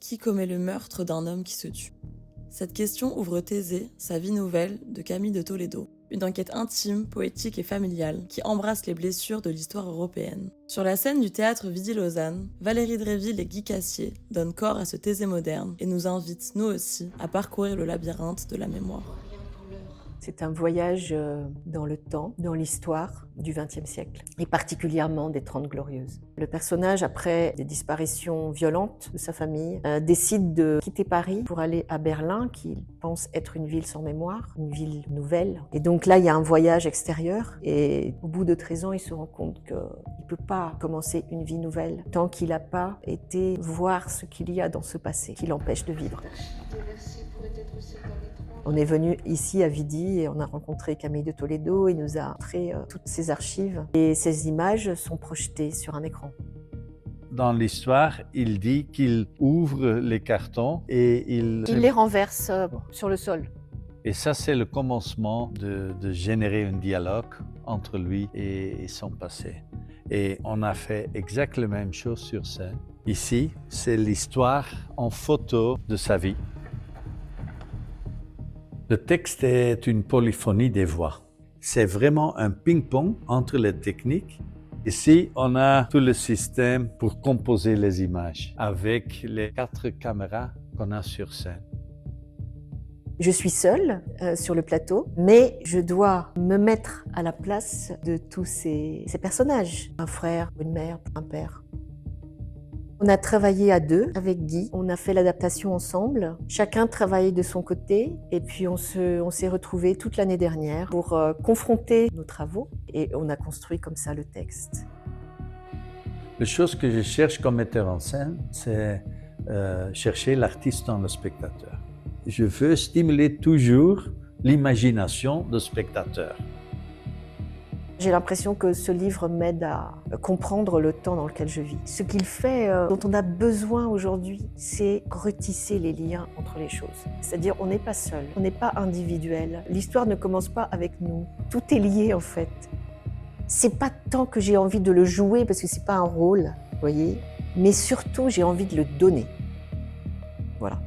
qui commet le meurtre d'un homme qui se tue? Cette question ouvre Thésée, sa vie nouvelle, de Camille de Toledo. Une enquête intime, poétique et familiale qui embrasse les blessures de l'histoire européenne. Sur la scène du théâtre Vidy-Lausanne, Valérie Dréville et Guy Cassier donnent corps à ce Thésée moderne et nous invitent, nous aussi, à parcourir le labyrinthe de la mémoire. C'est un voyage dans le temps, dans l'histoire du XXe siècle, et particulièrement des Trente Glorieuses. Le personnage, après des disparitions violentes de sa famille, décide de quitter Paris pour aller à Berlin, qu'il pense être une ville sans mémoire, une ville nouvelle. Et donc là, il y a un voyage extérieur, et au bout de 13 ans, il se rend compte qu'il ne peut pas commencer une vie nouvelle tant qu'il n'a pas été voir ce qu'il y a dans ce passé qui l'empêche de vivre. On est venu ici à Vidy et on a rencontré Camille de Toledo. Il nous a montré toutes ses archives et ces images sont projetées sur un écran. Dans l'histoire, il dit qu'il ouvre les cartons et Il les renverse sur le sol. Et ça, c'est le commencement de générer un dialogue entre lui et son passé. Et on a fait exactement la même chose sur scène. Ici, c'est l'histoire en photo de sa vie. Le texte est une polyphonie des voix. C'est vraiment un ping-pong entre les techniques. Ici, on a tout le système pour composer les images avec les 4 caméras qu'on a sur scène. Je suis seule sur le plateau, mais je dois me mettre à la place de tous ces personnages. Un frère, une mère, un père. On a travaillé à deux avec Guy, on a fait l'adaptation ensemble. Chacun travaillait de son côté et puis on s'est retrouvés toute l'année dernière pour confronter nos travaux et on a construit comme ça le texte. La chose que je cherche comme metteur en scène, c'est chercher l'artiste dans le spectateur. Je veux stimuler toujours l'imagination du spectateur. J'ai l'impression que ce livre m'aide à comprendre le temps dans lequel je vis. Ce qu'il fait, dont on a besoin aujourd'hui, c'est retisser les liens entre les choses. C'est-à-dire, on n'est pas seul, on n'est pas individuel. L'histoire ne commence pas avec nous. Tout est lié, en fait. C'est pas tant que j'ai envie de le jouer, parce que c'est pas un rôle, vous voyez, mais surtout, j'ai envie de le donner. Voilà.